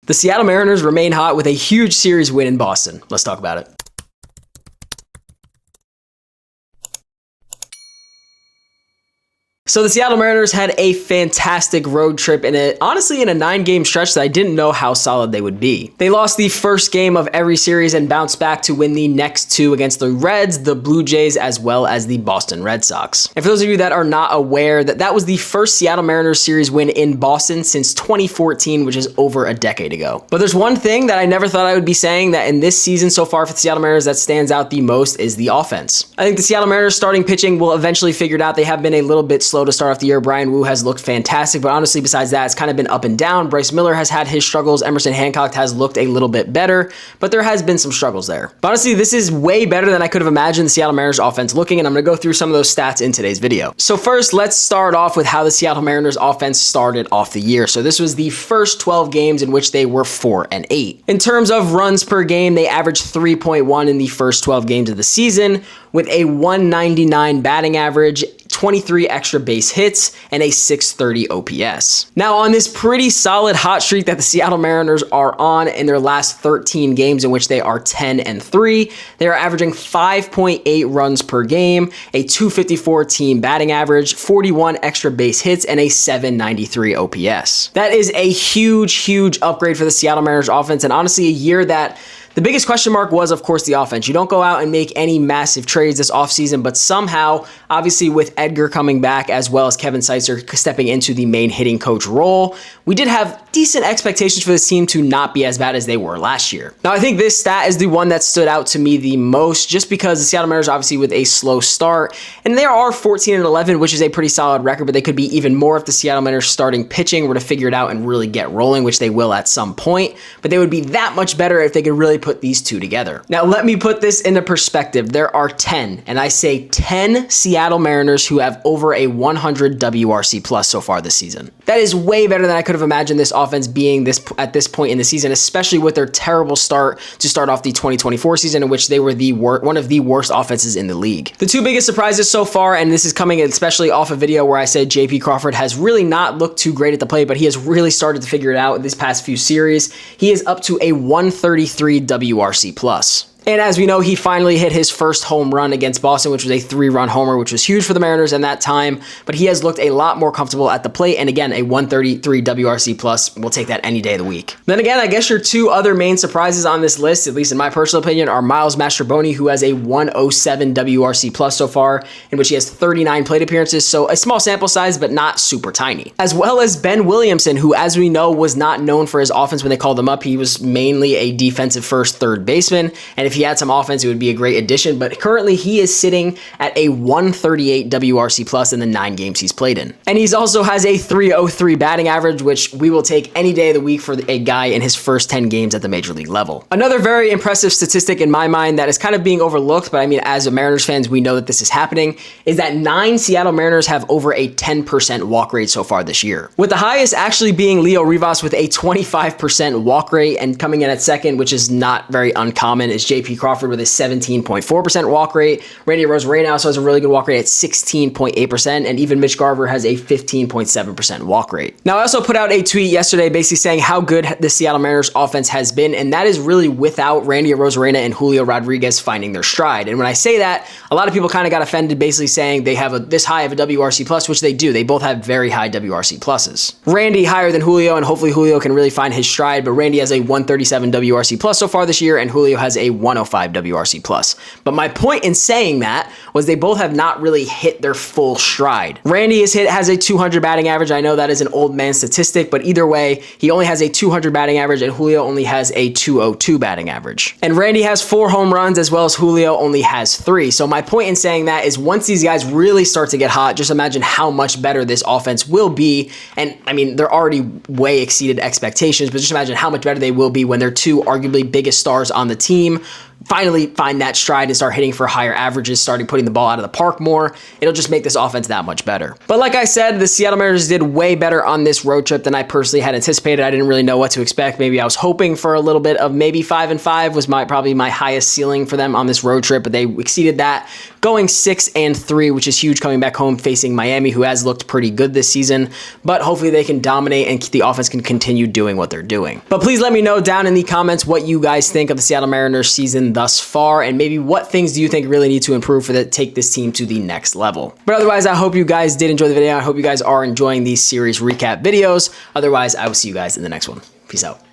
The Seattle Mariners remain hot with a huge series win in Boston. Let's talk about it. So the Seattle Mariners had a fantastic road trip honestly in a 9-game stretch that I didn't know how solid they would be. They lost the first game of every series and bounced back to win the next 2 against the Reds, the Blue Jays, as well as the Boston Red Sox. And for those of you that are not aware, that was the first Seattle Mariners series win in Boston since 2014, which is over a decade ago. But there's one thing that I never thought I would be saying that in this season so far for the Seattle Mariners that stands out the most is the offense. I think the Seattle Mariners starting pitching will eventually figure it out. They have been a little bit slow to start off the year. Brian Wu has looked fantastic, but honestly, besides that, it's kind of been up and down. Bryce Miller has had his struggles. Emerson Hancock has looked a little bit better, but there has been some struggles there. But honestly, this is way better than I could have imagined the Seattle Mariners offense looking, and I'm going to go through some of those stats in today's video. So first, let's start off with how the Seattle Mariners offense started off the year. So this was the first 12 games in which they were 4-8. In terms of runs per game, they averaged 3.1 in the first 12 games of the season, with a 199 batting average, 23 extra base hits, and a 630 OPS. Now, on this pretty solid hot streak that the Seattle Mariners are on in their last 13 games in which they are 10-3, they are averaging 5.8 runs per game, a 254 team batting average, 41 extra base hits, and a 793 OPS. That is a huge upgrade for the Seattle Mariners offense, and honestly, a year that the biggest question mark was, of course, the offense. You don't go out and make any massive trades this offseason, but somehow, obviously with Edgar coming back as well as Kevin Seitzer stepping into the main hitting coach role, we did have decent expectations for this team to not be as bad as they were last year. Now, I think this stat is the one that stood out to me the most just because the Seattle Mariners obviously with a slow start, and they are 14-11, which is a pretty solid record, but they could be even more if the Seattle Mariners starting pitching were to figure it out and really get rolling, which they will at some point, but they would be that much better if they could really put these two together. Now, let me put this into perspective. There are 10, and I say 10 Seattle Mariners who have over a 100 WRC plus so far this season. That is way better than I could have imagined this offense being at this point in the season, especially with their terrible start to start off the 2024 season, in which they were one of the worst offenses in the league. The two biggest surprises so far, and this is coming especially off a video where I said JP Crawford has really not looked too great at the plate, but he has really started to figure it out this past few series. He is up to a 133 WRC plus. And as we know, he finally hit his first home run against Boston, which was a 3-run homer, which was huge for the Mariners in that time. But he has looked a lot more comfortable at the plate. And again, a 133 WRC plus. We'll take that any day of the week. Then again, I guess your two other main surprises on this list, at least in my personal opinion, are Miles Mastrobuoni, who has a 107 WRC plus so far, in which he has 39 plate appearances. So a small sample size, but not super tiny. As well as Ben Williamson, who, as we know, was not known for his offense when they called him up. He was mainly a defensive first third baseman. And if he had some offense, it would be a great addition, but currently he is sitting at a 138 WRC plus in the 9 games he's played in. And he also has a 303 batting average, which we will take any day of the week for a guy in his first 10 games at the major league level. Another very impressive statistic in my mind that is kind of being overlooked, but I mean, as a Mariners fans, we know that this is happening, is that 9 Seattle Mariners have over a 10% walk rate so far this year. With the highest actually being Leo Rivas with a 25% walk rate, and coming in at second, which is not very uncommon, is JP Crawford with a 17.4% walk rate. Randy Arozarena also has a really good walk rate at 16.8%, and even Mitch Garver has a 15.7% walk rate. Now, I also put out a tweet yesterday basically saying how good the Seattle Mariners offense has been, and that is really without Randy Arozarena and Julio Rodriguez finding their stride. And when I say that, a lot of people kind of got offended basically saying they have this high of a WRC plus, which they do. They both have very high WRC pluses. Randy higher than Julio, and hopefully Julio can really find his stride, but Randy has a 137 WRC plus so far this year, and Julio has a 105 WRC plus. But my point in saying that was they both have not really hit their full stride. Randy has a 200 batting average. I know that is an old man statistic, but either way, he only has a 200 batting average and Julio only has a 202 batting average. And Randy has 4 home runs as well as Julio only has 3. So my point in saying that is once these guys really start to get hot, just imagine how much better this offense will be. And I mean, they're already way exceeded expectations, but just imagine how much better they will be when their two arguably biggest stars on the team finally find that stride and start hitting for higher averages, starting putting the ball out of the park more, it'll just make this offense that much better. But like I said, the Seattle Mariners did way better on this road trip than I personally had anticipated. I didn't really know what to expect. Maybe I was hoping for a little bit of maybe 5-5 was probably my highest ceiling for them on this road trip, but they exceeded that, going 6-3, which is huge coming back home facing Miami, who has looked pretty good this season. But hopefully they can dominate and the offense can continue doing what they're doing. But please let me know down in the comments what you guys think of the Seattle Mariners season thus far, and maybe what things do you think really need to improve for that take this team to the next level. But otherwise, I hope you guys did enjoy the video. I hope you guys are enjoying these series recap videos. Otherwise, I will see you guys in the next one. Peace out.